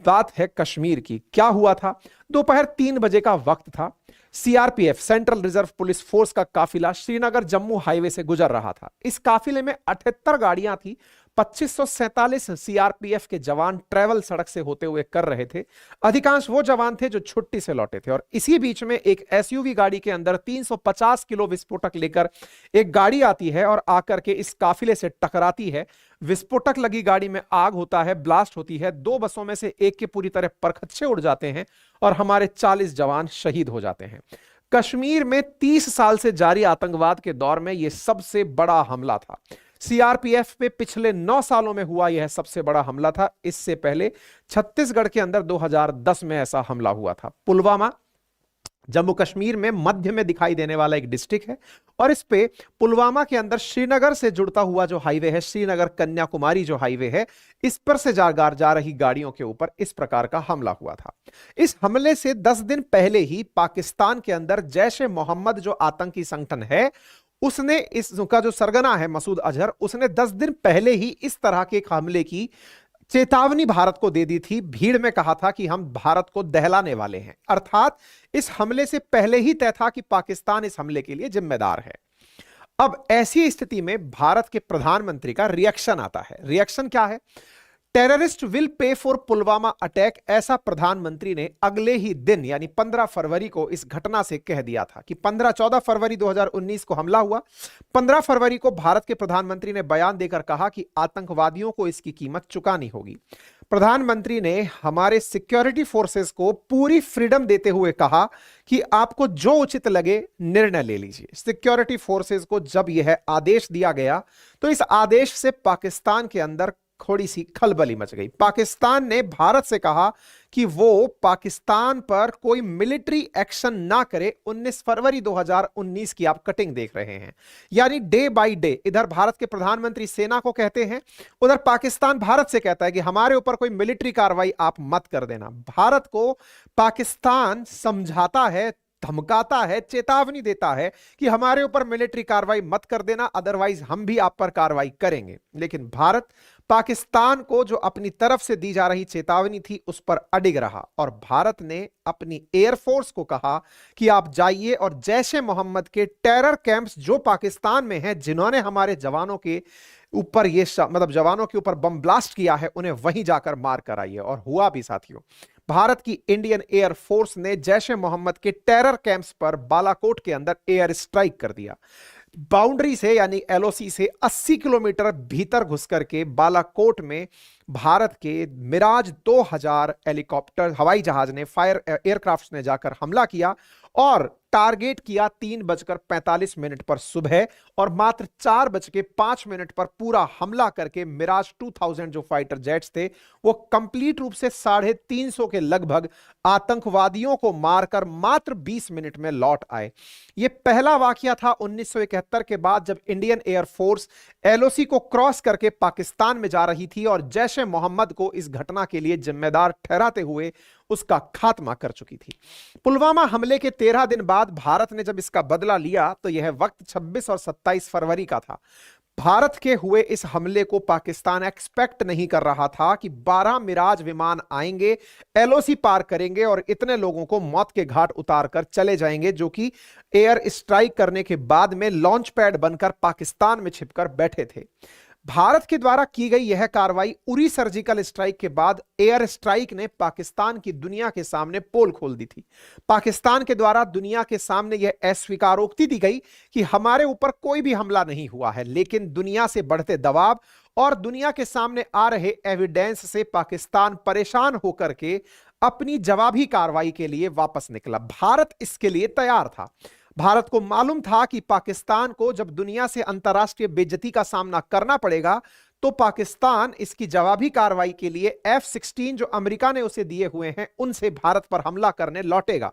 बात है कश्मीर की। क्या हुआ था? दोपहर 3 बजे का वक्त था। CRPF central reserve police force का काफिला श्रीनगर जम्मू हाईवे से गुजर रहा था। इस काफिले में 78 गाड़ियां थी। 2547 सीआरपीएफ के जवान ट्रेवल सड़क से होते हुए कर रहे थे। अधिकांश वो जवान थे जो छुट्टी से लौटे थे। और इसी बीच में एक एसयूवी गाड़ी के अंदर 350 किलो विस्फोटक लेकर एक गाड़ी आती है और आकर के इस काफिले से टकराती है। विस्फोटक लगी गाड़ी में आग होता है, ब्लास्ट होती है। 2 बसों में से एक के पूरी तरह परखच्चे उड़ जाते हैं और हमारे 40 जवान शहीद हो जाते हैं। कश्मीर में 30 साल से जारी आतंकवाद के दौर में यह सबसे बड़ा हमला था। सीआरपीएफ पे पिछले 9 सालों में हुआ यह सबसे बड़ा हमला था। इससे पहले छत्तीसगढ़ के अंदर 2010 में ऐसा हमला हुआ था। पुलवामा जम्मू कश्मीर में मध्य में दिखाई देने वाला एक डिस्ट्रिक्ट है और इस पे पुलवामा के अंदर श्रीनगर से जुड़ता हुआ जो हाईवे है, श्रीनगर कन्याकुमारी जो हाईवे है, इस पर से जा रही गाड़ियों के ऊपर इस प्रकार का हमला हुआ था। इस हमले से 10 दिन पहले ही पाकिस्तान के अंदर जैश ए मोहम्मद जो आतंकी संगठन है, उसने इसका जो सरगना है मसूद अजहर, उसने 10 दिन पहले ही इस तरह के हमले की चेतावनी भारत को दे दी थी। भीड़ में कहा था कि हम भारत को दहलाने वाले हैं। अर्थात इस हमले से पहले ही तय था कि पाकिस्तान इस हमले के लिए जिम्मेदार है। अब ऐसी स्थिति में भारत के प्रधानमंत्री का रिएक्शन आता है। रिएक्शन क्या है? Terrorist will pay for Pulwama attack, ऐसा प्रधानमंत्री ने अगले ही दिन यानी 15 फरवरी को इस घटना से कह दिया था कि 14 फरवरी 2019 को हमला हुआ। 15 फरवरी को भारत के प्रधानमंत्री ने बयान देकर कहा कि आतंकवादियों को इसकी कीमत चुकानी होगी। प्रधानमंत्री ने हमारे सिक्योरिटी फोर्सेस को पूरी फ्रीडम देते हुए कहा कि आपको जो उचित लगे निर्णय ले लीजिए। सिक्योरिटी फोर्सेस को जब यह आदेश दिया गया तो इस आदेश से पाकिस्तान के अंदर थोड़ी सी खलबली मच गई। पाकिस्तान ने भारत से कहा कि वो पाकिस्तान पर कोई मिलिट्री एक्शन ना करे। 19 फरवरी 2019 की आप कटिंग देख रहे हैं। यानी डे बाय डे इधर भारत के प्रधानमंत्री सेना को कहते हैं, उधर पाकिस्तान भारत से कहता है कि हमारे ऊपर कोई मिलिट्री कार्रवाई आप मत कर देना। भारत को पाकिस्तान समझाता है, धमकाता है, चेतावनी देता है कि हमारे ऊपर मिलिट्री कार्रवाई मत कर देना, अदरवाइज हम भी आप पर कार्रवाई करेंगे। लेकिन भारत पाकिस्तान को जो अपनी तरफ से दी जा रही चेतावनी थी उस पर अडिग रहा और भारत ने अपनी एयरफोर्स को कहा कि आप जाइए और जैश ए मोहम्मद के टेरर कैंप्स जो पाकिस्तान में हैं, जिन्होंने हमारे जवानों के ऊपर जवानों के ऊपर बम ब्लास्ट किया है, उन्हें वहीं जाकर मार कर आइए। और हुआ भी साथियों। भारत की इंडियन एयर फोर्स ने जैश ए मोहम्मद के टेरर कैंप्स पर बालाकोट के अंदर एयर स्ट्राइक कर दिया। बाउंड्री से यानी एलओसी से 80 किलोमीटर भीतर घुस करके बालाकोट में भारत के मिराज 2000 हेलीकॉप्टर हवाई जहाज ने एयरक्राफ्ट ने जाकर हमला किया और टारगेट किया 3:45 पर सुबह और मात्र 4:05 पर पूरा हमला करके मिराज 2000 जो फाइटर जेट्स थे वो कंप्लीट रूप से 350 के लगभग आतंकवादियों को मारकर मात्र 20 मिनट में लौट आए। यह पहला वाकया था 1971 के बाद जब इंडियन एयरफोर्स एलओसी को क्रॉस करके पाकिस्तान में जा रही थी और जैश ए मोहम्मद को इस घटना के लिए जिम्मेदार ठहराते हुए उसका खात्मा कर चुकी थी। पुलवामा हमले के 13 दिन बाद भारत ने जब इसका बदला लिया तो यह वक्त 26 और 27 फरवरी का था। भारत के हुए इस हमले को पाकिस्तान एक्सपेक्ट नहीं कर रहा था कि 12 मिराज विमान आएंगे, एलओसी पार करेंगे और इतने लोगों को मौत के घाट उतार कर चले जाएंगे, जो कि एयर स्ट्राइक करने के बाद में लॉन्च पैड बनकर पाकिस्तान में छिपकर बैठे थे। भारत के द्वारा की गई यह कार्रवाई उरी सर्जिकल स्ट्राइक के बाद एयर स्ट्राइक ने पाकिस्तान की दुनिया के सामने पोल खोल दी थी। पाकिस्तान के द्वारा दुनिया के सामने यह अस्वीकारोक्ति दी गई कि हमारे ऊपर कोई भी हमला नहीं हुआ है, लेकिन दुनिया से बढ़ते दबाव और दुनिया के सामने आ रहे एविडेंस से पाकिस्तान परेशान होकर के अपनी जवाबी कार्रवाई के लिए वापस निकला। भारत इसके लिए तैयार था। भारत को मालूम था कि पाकिस्तान को जब दुनिया से अंतर्राष्ट्रीय बेइज्जती का सामना करना पड़ेगा तो पाकिस्तान इसकी जवाबी कार्रवाई के लिए F-16 जो अमेरिका ने उसे दिए हुए हैं उनसे भारत पर हमला करने लौटेगा।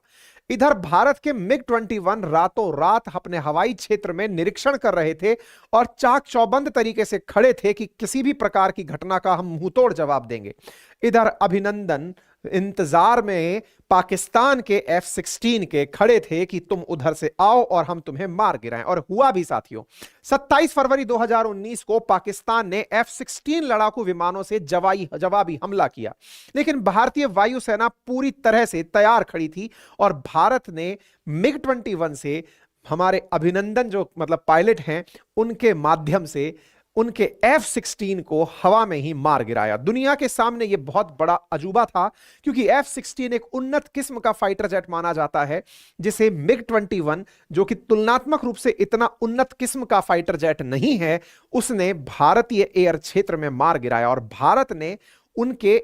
इधर भारत के MiG-21 रातों रात अपने हवाई क्षेत्र में निरीक्षण कर रहे थे और चाक चौबंद तरीके से खड़े थे कि किसी भी प्रकार की घटना का हम मुंहतोड़ जवाब देंगे। इधर अभिनंदन इंतजार में पाकिस्तान के F-16 के खड़े थे कि तुम उधर से आओ और हम तुम्हें मार गिराएं, और हुआ भी साथियों। 27 फरवरी 2019 को पाकिस्तान ने F-16 लड़ाकू विमानों से जवाबी हमला किया, लेकिन भारतीय वायुसेना पूरी तरह से तैयार खड़ी थी और भारत ने MiG-21 से हमारे अभिनंदन जो मतलब पायलट हैं उनके माध्यम से उनके F-16 को हवा में ही मार गिराया। दुनिया के सामने यह बहुत बड़ा अजूबा था, क्योंकि F-16 एक उन्नत किस्म का फाइटर जेट माना जाता है, जिसे MiG-21 जो कि तुलनात्मक रूप से इतना उन्नत किस्म का फाइटर जेट नहीं है, उसने भारतीय एयर क्षेत्र में मार गिराया और भारत ने उनके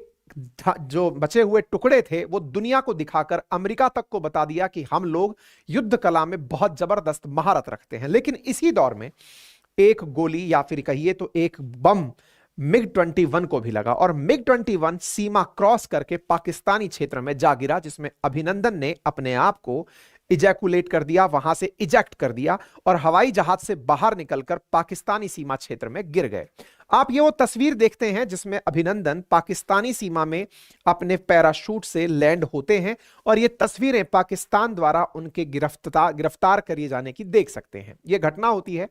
जो बचे हुए टुकड़े थे वो दुनिया को दिखाकर अमेरिका तक को बता दिया कि हम लोग युद्ध कला में बहुत जबरदस्त महारत रखते हैं। लेकिन इसी दौर में एक गोली या फिर कहिए तो एक बम MiG-21 को भी लगा और MiG-21 सीमा क्रॉस करके पाकिस्तानी क्षेत्र में जा गिरा, जिसमें अभिनंदन ने अपने आप को इजैकुलेट कर दिया, वहां से इजेक्ट कर दिया और हवाई जहाज से बाहर निकलकर पाकिस्तानी सीमा क्षेत्र में गिर गए। आप ये वो तस्वीर देखते हैं जिसमें अभिनंदन पाकिस्तानी सीमा में अपने पैराशूट से लैंड होते हैं और ये तस्वीरें पाकिस्तान द्वारा उनके गिरफ्तार किए जाने की देख सकते हैं। यह घटना होती है।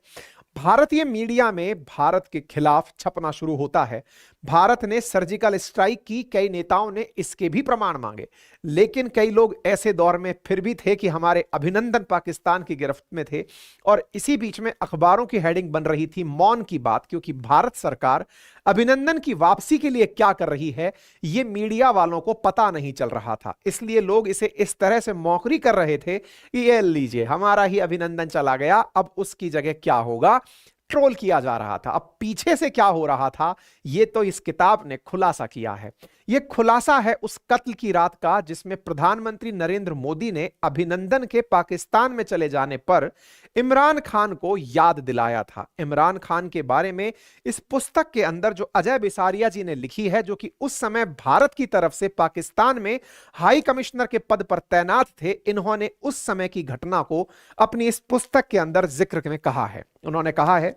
भारतीय मीडिया में भारत के खिलाफ छपना शुरू होता है। भारत ने सर्जिकल स्ट्राइक की, कई नेताओं ने इसके भी प्रमाण मांगे, लेकिन कई लोग ऐसे दौर में फिर भी थे कि हमारे अभिनंदन पाकिस्तान की गिरफ्त में थे। और इसी बीच में अखबारों की हेडिंग बन रही थी मौन की बात, क्योंकि भारत सरकार अभिनंदन की वापसी के लिए क्या कर रही है यह मीडिया वालों को पता नहीं चल रहा था। इसलिए लोग इसे इस तरह से मौखरी कर रहे थे कि ये लीजिए हमारा ही अभिनंदन चला गया, अब उसकी जगह क्या होगा, ट्रोल किया जा रहा था। अब पीछे से क्या हो रहा था यह तो इस किताब ने खुलासा किया है। यह खुलासा है उस कत्ल की रात का जिसमें प्रधानमंत्री नरेंद्र मोदी ने अभिनंदन के पाकिस्तान में चले जाने पर इमरान खान को याद दिलाया था। इमरान खान के बारे में इस पुस्तक के अंदर जो अजय बिसारिया जी ने लिखी है, जो कि उस समय भारत की तरफ से पाकिस्तान में हाई कमिश्नर के पद पर तैनात थे, इन्होंने उस समय की घटना को अपनी इस पुस्तक के अंदर जिक्र में कहा है। उन्होंने कहा है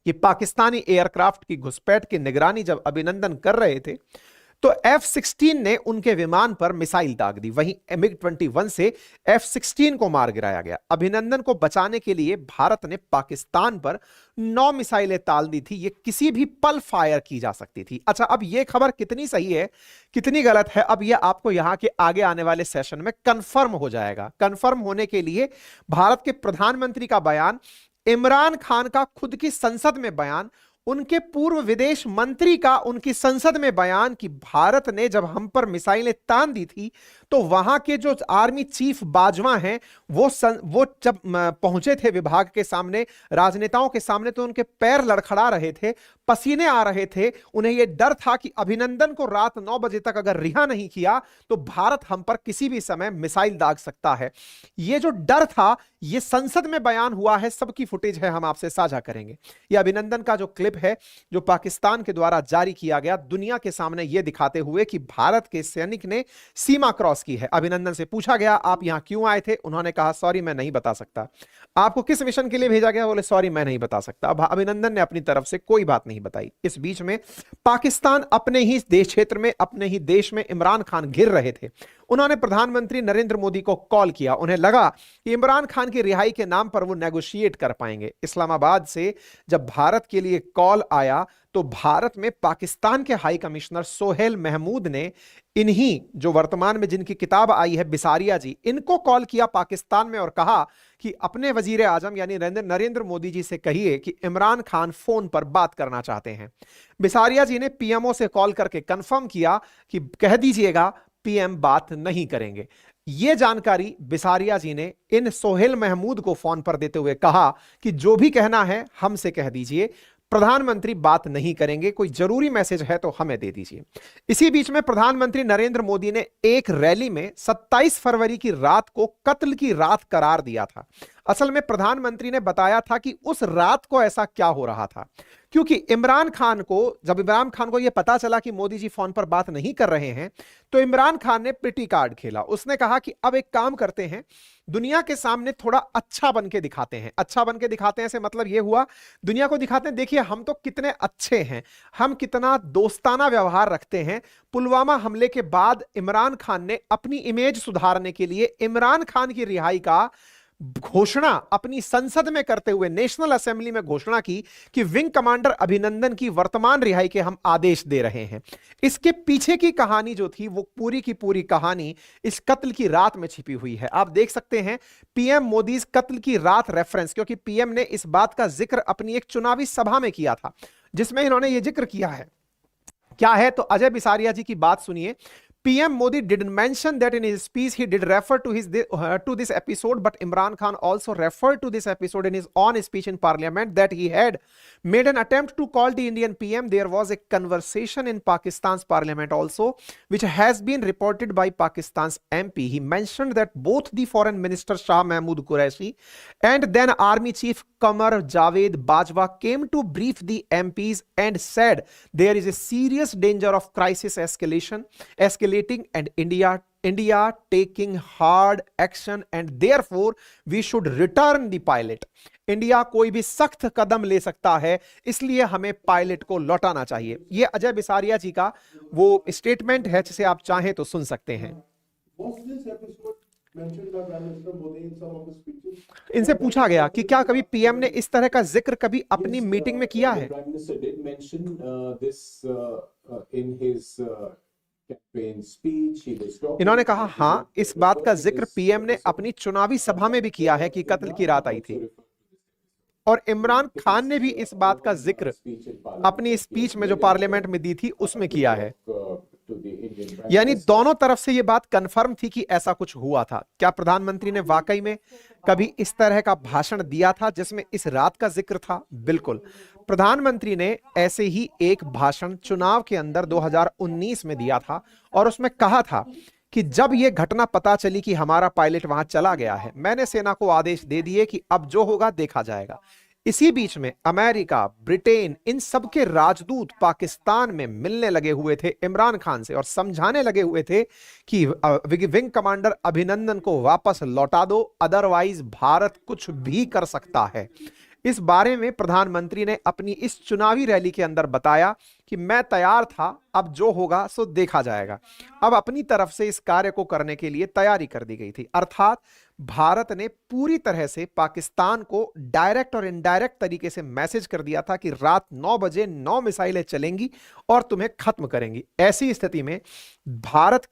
कि पाकिस्तानी एयरक्राफ्ट की घुसपैठ की निगरानी जब अभिनंदन कर रहे थे तो F-16 ने उनके विमान पर मिसाइल दाग दी। वहीं MiG-21 से F-16 को मार गिराया गया। अभिनंदन को बचाने के लिए भारत ने पाकिस्तान पर 9 मिसाइलें ताल दी थी। यह किसी भी पल फायर की जा सकती थी। अच्छा, अब यह खबर कितनी सही है कितनी गलत है, अब यह आपको यहां के आगे आने वाले सेशन में कंफर्म हो जाएगा। कंफर्म होने के लिए भारत के प्रधानमंत्री का बयान, इमरान खान का खुद की संसद में बयान, उनके पूर्व विदेश मंत्री का उनकी संसद में बयान कि भारत ने जब हम पर मिसाइलें तान दी थी तो वहां के जो आर्मी चीफ बाजवा हैं वो जब पहुंचे थे विभाग के सामने, राजनेताओं के सामने, तो उनके पैर लड़खड़ा रहे थे, पसीने आ रहे थे। उन्हें यह डर था कि अभिनंदन को रात 9 बजे तक अगर रिहा नहीं किया तो भारत हम पर किसी भी समय मिसाइल दाग सकता है। यह जो डर था यह संसद में बयान हुआ है, सबकी फुटेज है, हम आपसे साझा करेंगे। यह अभिनंदन का जो क्लिप है जो पाकिस्तान के द्वारा जारी किया गया दुनिया के सामने यह दिखाते हुए कि भारत के सैनिक ने सीमा क्रॉस की है। अभिनंदन से पूछा गया आप यहां क्यों आए थे, उन्होंने कहा सॉरी मैं नहीं बता सकता। आपको किस मिशन के लिए भेजा गया, बोले सॉरी मैं नहीं बता सकता। अब अभिनंदन ने अपनी तरफ से कोई बात नहीं बताई। इस बीच में पाकिस्तान अपने ही देश क्षेत्र में, अपने ही देश में इमरान खान घिर रहे थे। उन्होंने प्रधानमंत्री नरेंद्र मोदी को कॉल किया। उन्हें लगा कि इमरान खान की रिहाई के नाम पर वो नेगोशिएट कर पाएंगे। इस्लामाबाद से जब भारत के लिए कॉल आया तो भारत में पाकिस्तान के हाई कमिश्नर सोहेल महमूद ने इन्हीं जो वर्तमान में जिनकी किताब आई है बिसारिया जी, इनको कॉल किया पाकिस्तान में और कहा कि अपने वजीर आजम यानी नरेंद्र मोदी जी से कहिए कि इमरान खान फोन पर बात करना चाहते हैं। बिसारिया जी ने पीएमओ से कॉल करके कंफर्म किया कि कह दीजिएगा पीएम बात नहीं करेंगे। यह जानकारी बिसारिया जी ने इन सोहेल महमूद को फोन पर देते हुए कहा कि जो भी कहना है हमसे कह दीजिए, प्रधानमंत्री बात नहीं करेंगे, कोई जरूरी मैसेज है तो हमें दे दीजिए। इसी बीच में प्रधानमंत्री नरेंद्र मोदी ने एक रैली में 27 फरवरी की रात को कत्ल की रात करार दिया था। असल में प्रधानमंत्री ने बताया था कि उस रात को ऐसा क्या हो रहा था, क्योंकि जब इमरान खान को यह पता चला कि मोदी जी फोन पर बात नहीं कर रहे हैं तो इमरान खान ने पिटी कार्ड खेला। उसने कहा कि अब एक काम करते हैं दुनिया के सामने थोड़ा अच्छा बन के दिखाते हैं। अच्छा बन के दिखाते हैं से मतलब ये हुआ, दुनिया को दिखाते हैं देखिए हम तो कितने अच्छे हैं, हम कितना दोस्ताना व्यवहार रखते हैं। पुलवामा हमले के बाद इमरान खान ने अपनी इमेज सुधारने के लिए इमरान खान की रिहाई का घोषणा अपनी संसद में करते हुए नेशनल असेंबली में घोषणा की कि विंग कमांडर अभिनंदन की वर्तमान रिहाई के हम आदेश दे रहे हैं। इसके पीछे की कहानी जो थी वो पूरी की पूरी कहानी इस कत्ल की रात में छिपी हुई है। आप देख सकते हैं पीएम मोदी इस कत्ल की रात रेफरेंस, क्योंकि पीएम ने इस बात का जिक्र अपनी एक चुनावी सभा में किया था जिसमें इन्होंने ये जिक्र किया है। क्या है तो अजय बिसारिया जी की बात सुनिए। PM Modi didn't mention that in his speech. He did refer to this episode, but Imran Khan also referred to this episode in his own speech in Parliament that he had made an attempt to call the Indian PM. There was a conversation in Pakistan's Parliament also, which has been reported by Pakistan's MP. He mentioned that both the Foreign Minister Shah Mahmood Qureshi and then Army Chief Qamar Javed Bajwa came to brief the MPs and said there is a serious danger of crisis escalating and India taking hard action and therefore we should return the pilot. India कोई भी सख्त कदम ले सकता है, इसलिए हमें pilot को लौटाना चाहिए। यह अजय बिसारिया जी का वो स्टेटमेंट है जिसे आप चाहें तो सुन सकते हैं। इनसे पूछा गया कि क्या कभी पीएम ने इस तरह का जिक्र कभी अपनी मीटिंग में किया है। इन्होंने कहा हां, इस बात का जिक्र पीएम ने अपनी चुनावी सभा में भी किया है कि कत्ल की रात आई थी, और इमरान खान ने भी इस बात का जिक्र अपनी स्पीच में जो पार्लियामेंट में दी थी उसमें किया है। यानी दोनों तरफ से यह बात कंफर्म थी कि ऐसा कुछ हुआ था। क्या प्रधानमंत्री ने वाकई में कभी इस तरह का भाषण दिया था जिसमें इस रात का जिक्र था? बिल्कुल, प्रधानमंत्री ने ऐसे ही एक भाषण चुनाव के अंदर 2019 में दिया था और उसमें कहा था कि जब यह घटना पता चली कि हमारा पायलट वहां चला गया है, मैंने सेना को आदेश दे दिए कि अब जो होगा देखा जाएगा। इसी बीच में अमेरिका, ब्रिटेन, इन सब के राजदूत पाकिस्तान में मिलने लगे हुए थे इमरान खान से और समझाने लगे हुए थे कि विंग कमांडर अभिनंदन को वापस लौटा दो, अदरवाइज भारत कुछ भी कर सकता है। इस बारे में प्रधानमंत्री ने अपनी इस चुनावी रैली के अंदर बताया कि मैं तैयार था, अब जो होगा सो देखा जाएगा। अब अपनी तरफ से इस कार्य को करने के लिए तैयारी कर दी गई थी। अर्थात भारत ने पूरी तरह से पाकिस्तान को डायरेक्ट और इनडायरेक्ट तरीके से मैसेज कर दिया था कि रात 9 बजे 9 मिसाइलें चलेंगी और तुम्हें खत्म करेंगी। ऐसी स्थिति में भारत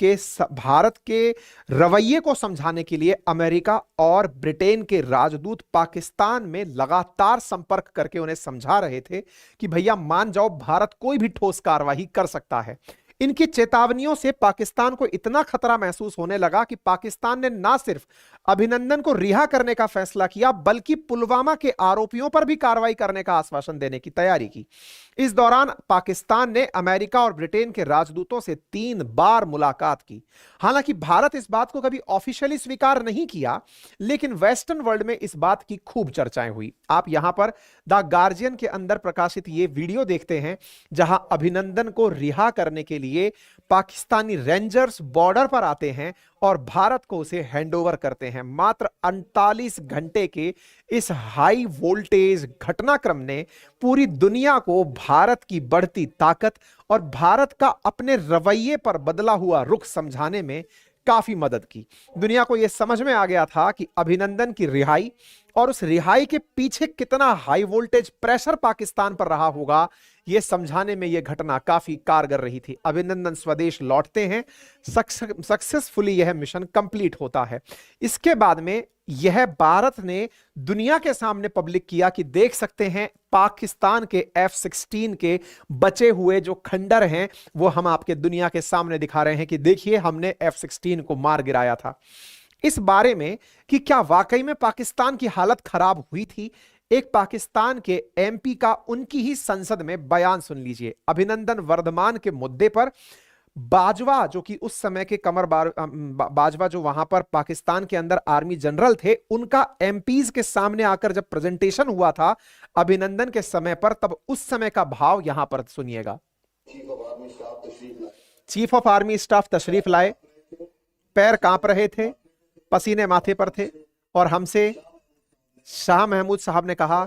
के रवैये को समझाने के लिए अमेरिका और ब्रिटेन के राजदूत पाकिस्तान में लगातार संपर्क करके उन्हें समझा रहे थे कि भैया मान जाओ, भारत कोई भी ठोस कार्रवाई कर सकता है। इनकी चेतावनियों से पाकिस्तान को इतना खतरा महसूस होने लगा कि पाकिस्तान ने ना सिर्फ अभिनंदन को रिहा करने का फैसला किया, बल्कि पुलवामा के आरोपियों पर भी कार्रवाई करने का आश्वासन देने की तैयारी की। इस दौरान पाकिस्तान ने अमेरिका और ब्रिटेन के राजदूतों से 3 बार मुलाकात की। हालांकि भारत इस बात को कभी ऑफिशियली स्वीकार नहीं किया, लेकिन वेस्टर्न वर्ल्ड में इस बात की खूब चर्चाएं हुई। आप यहां पर द गार्जियन के अंदर प्रकाशित ये वीडियो देखते हैं जहां अभिनंदन को रिहा करने के लिए पाकिस्तानी रेंजर्स बॉर्डर पर आते हैं और भारत को उसे हैंडओवर करते हैं। मात्र 48 घंटे के इस हाई वोल्टेज घटनाक्रम ने पूरी दुनिया को भारत की बढ़ती ताकत और भारत का अपने रवैये पर बदला हुआ रुख समझाने में काफी मदद की। दुनिया को यह समझ में आ गया था कि अभिनंदन की रिहाई और उस रिहाई के पीछे कितना हाई वोल्टेज प्रेशर पाकिस्तान पर रहा होगा, यह समझाने में यह घटना काफी कारगर रही थी। अभिनंदन स्वदेश लौटते हैं, सक्सेसफुली यह मिशन कंप्लीट होता है। इसके बाद में यह भारत ने दुनिया के सामने पब्लिक किया कि देख सकते हैं पाकिस्तान के F-16 के बचे हुए जो खंडर हैं वो हम आपके दुनिया के सामने दिखा रहे हैं कि देखिए हमने F-16 को मार गिराया था। इस बारे में कि क्या वाकई में पाकिस्तान की हालत खराब हुई थी, एक पाकिस्तान के MP का उनकी ही संसद में बयान सुन लीजिए। अभिनंदन वर्धमान के मुद्दे पर बाजवा, जो कि उस समय के बाजवा जो वहां पर पाकिस्तान के अंदर आर्मी जनरल थे, उनका MPs के सामने आकर जब प्रेजेंटेशन हुआ था अभिनंदन के समय पर, तब उस समय का भाव यहां पर सुनिएगा। चीफ ऑफ आर्मी स्टाफ तशरीफ लाए, पैर कांप रहे थे, पसीने माथे पर थे और हमसे शाह महमूद साहब ने कहा,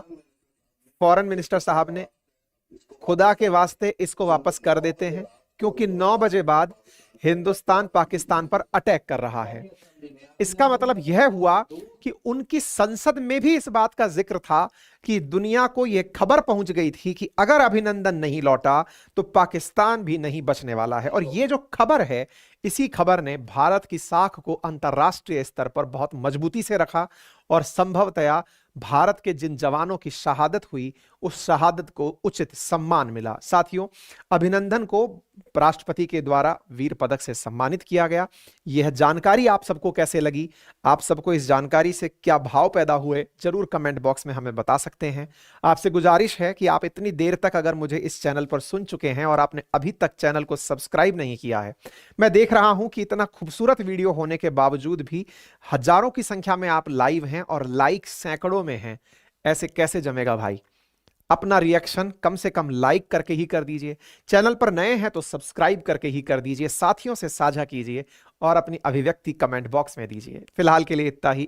फॉरेन मिनिस्टर साहब ने, खुदा के वास्ते इसको वापस कर देते हैं, क्योंकि 9 बजे बाद हिंदुस्तान पाकिस्तान पर अटैक कर रहा है। इसका मतलब यह हुआ कि उनकी संसद में भी इस बात का जिक्र था कि दुनिया को यह खबर पहुंच गई थी कि अगर अभिनंदन नहीं लौटा तो पाकिस्तान भी नहीं बचने वाला है। और यह जो खबर है, इसी खबर ने भारत की साख को अंतर्राष्ट्रीय स्तर पर बहुत मजबूती से रखा और संभवतया भारत के जिन जवानों की शहादत हुई, उस शहादत को उचित सम्मान मिला। साथियों, अभिनंदन को राष्ट्रपति के द्वारा वीर पदक से सम्मानित किया गया। यह जानकारी आप सबको कैसे लगी? आप सबको इस जानकारी से क्या भाव पैदा हुए, जरूर कमेंट बॉक्स में हमें बता सकते हैं। आपसे गुजारिश है कि आप इतनी देर तक अगर मुझे इस चैनल पर सुन चुके हैं और आपने अभी तक चैनल को सब्सक्राइब नहीं किया है, मैं देख रहा हूं कि इतना खूबसूरत वीडियो होने के बावजूद भी हजारों की संख्या में आप लाइव हैं और लाइक सैकड़ों में हैं। ऐसे कैसे जमेगा भाई? अपना रिएक्शन कम से कम लाइक करके ही कर दीजिए, चैनल पर नए हैं तो सब्सक्राइब करके ही कर दीजिए, साथियों से साझा कीजिए और अपनी अभिव्यक्ति कमेंट बॉक्स में दीजिए। फिलहाल के लिए इतना ही।